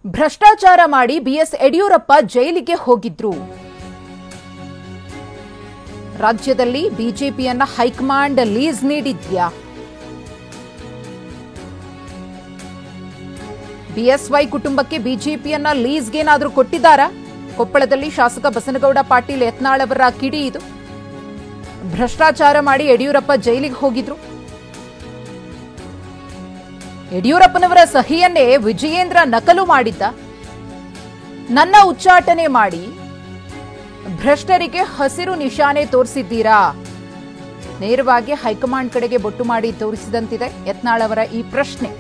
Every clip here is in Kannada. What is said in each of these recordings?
ಭ್ರಷ್ಟಾಚಾರ ಮಾಡಿ ಬಿಎಸ್ ಯಡಿಯೂರಪ್ಪ ಜೈಲಿಗೆ ಹೋಗಿದ್ರು. ರಾಜ್ಯದಲ್ಲಿ ಬಿಜೆಪಿಯನ್ನ ಹೈಕಮಾಂಡ್ ಲೀಸ್ ನೀಡಿದ್ಯಾ? ಬಿಎಸ್ವೈ ಕುಟುಂಬಕ್ಕೆ ಬಿಜೆಪಿಯನ್ನ ಲೀಸ್ಗೇನಾದ್ರೂ ಕೊಟ್ಟಿದ್ದಾರಾ? ಕೊಪ್ಪಳದಲ್ಲಿ ಶಾಸಕ ಬಸನಗೌಡ ಪಾಟೀಲ್ ಯತ್ನಾಳ್ ಅವರ ಕಿಡಿ ಇದು. ಭ್ರಷ್ಟಾಚಾರ ಮಾಡಿ ಯಡಿಯೂರಪ್ಪ ಜೈಲಿಗೆ ಹೋಗಿದ್ರು. ಯಡಿಯೂರಪ್ಪನವರ ಸಹಿಯನ್ನೇ ವಿಜಯೇಂದ್ರ ನಕಲು ಮಾಡಿದ್ದ. ನನ್ನ ಉಚ್ಚಾಟನೆ ಮಾಡಿ ಭ್ರಷ್ಟರಿಗೆ ಹಸಿರು ನಿಶಾನೆ ತೋರಿಸಿದ್ದೀರಾ? ನೇರವಾಗಿ ಹೈಕಮಾಂಡ್ ಕಡೆಗೆ ಬೊಟ್ಟು ಮಾಡಿ ತೋರಿಸಿದಂತಿದೆ ಯತ್ನಾಳ್ ಅವರ ಈ ಪ್ರಶ್ನೆ.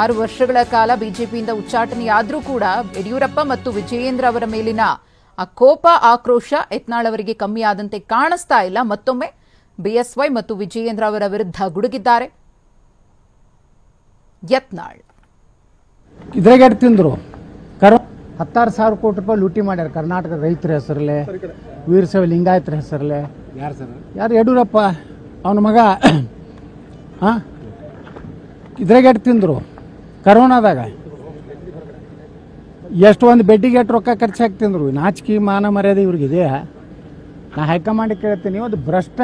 6 ವರ್ಷಗಳ ಕಾಲ ಬಿಜೆಪಿಯಿಂದ ಉಚ್ಚಾಟನೆಯಾದ್ರೂ ಕೂಡ ಯಡಿಯೂರಪ್ಪ ಮತ್ತು ವಿಜಯೇಂದ್ರ ಅವರ ಮೇಲಿನ ಆ ಕೋಪ ಆಕ್ರೋಶ ಯತ್ನಾಳ್ ಅವರಿಗೆ ಕಮ್ಮಿ ಆದಂತೆ ಕಾಣಿಸ್ತಾ ಇಲ್ಲ. ಮತ್ತೊಮ್ಮೆ ಬಿಎಸ್ವೈ ಮತ್ತು ವಿಜಯೇಂದ್ರ ಅವರ ವಿರುದ್ಧ ಗುಡುಗಿದ್ದಾರೆ ಯತ್ನಾಳ್. ಇದ್ರಾಗ ತಿಂದ್ರು 16,000 ಕೋಟಿ ರೂಪಾಯಿ ಲೂಟಿ ಮಾಡ್ಯಾರ ಕರ್ನಾಟಕದ ರೈತರ ಹೆಸರಲ್ಲೇ, ವೀರಶೈವ ಲಿಂಗಾಯತರ ಹೆಸರಲ್ಲೇ. ಯಾರು? ಯಡಿಯೂರಪ್ಪ ಅವನ ಮಗ. ಇದ್ರಾಗ ತಿಂದ್ರು ಕರೋನಾದಾಗ ಎಷ್ಟು ಒಂದು ಬೆಡ್ಡಿಗೆ ಎಷ್ಟು ರೊಕ್ಕ ಖರ್ಚು ಹಾಕ್ತಿಂದ್ರು. ನಾಚಿಕೆ ಮಾನ ಮರ್ಯಾದೆ ಇವ್ರಿಗಿದೆ. ನಾ ಹೈಕಮಾಂಡಿಗೆ ಕೇಳ್ತೀನಿ, ಒಂದು ಭ್ರಷ್ಟ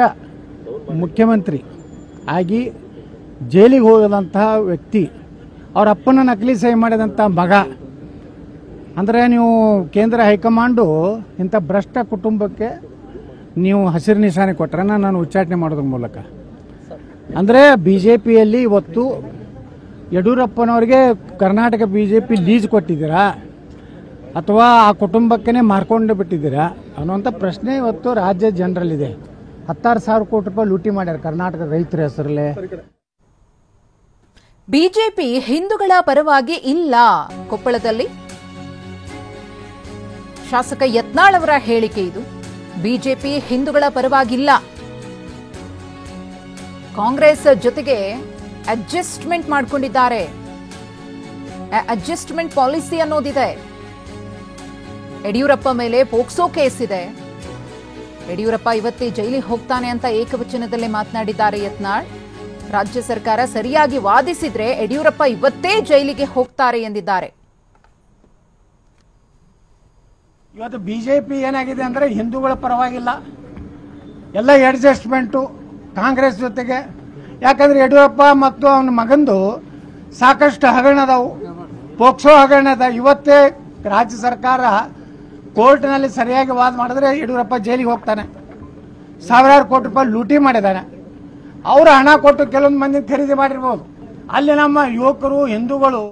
ಮುಖ್ಯಮಂತ್ರಿ ಆಗಿ ಜೈಲಿಗೆ ಹೋಗದಂತಹ ವ್ಯಕ್ತಿ, ಅವ್ರ ಅಪ್ಪನ ನಕಲಿ ಸಹಿ ಮಾಡಿದಂಥ ಮಗ ಅಂದರೆ ನೀವು ಕೇಂದ್ರ ಹೈಕಮಾಂಡು ಇಂಥ ಭ್ರಷ್ಟ ಕುಟುಂಬಕ್ಕೆ ನೀವು ಹಸಿರು ನಿಶಾನೆ ಕೊಟ್ಟರೆ ನಾನು ಉಚ್ಚಾಟನೆ ಮಾಡೋದ್ರ ಮೂಲಕ ಅಂದರೆ ಬಿಜೆಪಿಯಲ್ಲಿ ಇವತ್ತು ಯಡಿಯೂರಪ್ಪನವರಿಗೆ ಕರ್ನಾಟಕ ಬಿಜೆಪಿ ಲೀಸ್ ಕೊಟ್ಟಿದ್ದೀರಾ ಅಥವಾ ಆ ಕುಟುಂಬಕ್ಕೇ ಮಾರ್ಕೊಂಡು ಬಿಟ್ಟಿದ್ದೀರಾ ಅನ್ನುವಂಥ ಪ್ರಶ್ನೆ ಇವತ್ತು ರಾಜ್ಯ ಜನರಲ್ಲಿದೆ. 16,000 ಕೋಟಿ ರೂಪಾಯಿ ಲೂಟಿ ಮಾಡ್ಯಾರ ಕರ್ನಾಟಕದ ರೈತರ ಹೆಸರಲ್ಲೇ. ಬಿಜೆಪಿ ಹಿಂದೂಗಳ ಪರವಾಗಿ ಇಲ್ಲ. ಕೊಪ್ಪಳದಲ್ಲಿ ಶಾಸಕ ಯತ್ನಾಳ್ ಅವರ ಹೇಳಿಕೆ ಇದು. ಬಿಜೆಪಿ ಹಿಂದೂಗಳ ಪರವಾಗಿಲ್ಲ, ಕಾಂಗ್ರೆಸ್ ಜೊತೆಗೆ ಅಡ್ಜಸ್ಟ್ಮೆಂಟ್ ಮಾಡಿಕೊಂಡಿದ್ದಾರೆ. Adjustment policy ಅನ್ನೋದಿದೆ. ಯಡಿಯೂರಪ್ಪ ಮೇಲೆ ಪೋಕ್ಸೋ ಕೇಸ್ ಇದೆ. ಯಡಿಯೂರಪ್ಪ ಇವತ್ತೇ ಜೈಲಿಗೆ ಹೋಗ್ತಾನೆ ಅಂತ ಏಕವಚನದಲ್ಲೇ ಮಾತನಾಡಿದ್ದಾರೆ ಯತ್ನಾಳ್. ರಾಜ್ಯ ಸರ್ಕಾರ ಸರಿಯಾಗಿ ವಾದಿಸಿದ್ರೆ ಯಡಿಯೂರಪ್ಪ ಇವತ್ತೇ ಜೈಲಿಗೆ ಹೋಗ್ತಾರೆ ಎಂದಿದ್ದಾರೆ. ಇವತ್ತು ಬಿಜೆಪಿ ಏನಾಗಿದೆ ಅಂದ್ರೆ ಹಿಂದೂಗಳ ಪರವಾಗಿಲ್ಲ, ಎಲ್ಲ ಅಡ್ಜಸ್ಟ್ಮೆಂಟು ಕಾಂಗ್ರೆಸ್ ಜೊತೆಗೆ. ಯಾಕಂದ್ರೆ ಯಡಿಯೂರಪ್ಪ ಮತ್ತು ಅವನ ಮಗಂದು ಸಾಕಷ್ಟು ಹಗರಣ ಅದಾವು, ಪೋಕ್ಸೋ ಹಗರಣ ಅದ. ಇವತ್ತೇ ರಾಜ್ಯ ಸರ್ಕಾರ ಕೋರ್ಟ್ನಲ್ಲಿ ಸರಿಯಾಗಿ ವಾದ ಮಾಡಿದ್ರೆ ಯಡಿಯೂರಪ್ಪ ಜೈಲಿಗೆ ಹೋಗ್ತಾನೆ. ಸಾವಿರಾರು ಕೋಟಿ ರೂಪಾಯಿ ಲೂಟಿ ಮಾಡಿದ್ದಾನೆ. ಅವರು ಹಣ ಕೊಟ್ಟು ಕೆಲವೊಂದು ಮಂದಿ ಖರೀದಿ ಮಾಡಿರ್ಬೋದು. ಅಲ್ಲಿ ನಮ್ಮ ಯುವಕರು ಹಿಂದೂಗಳು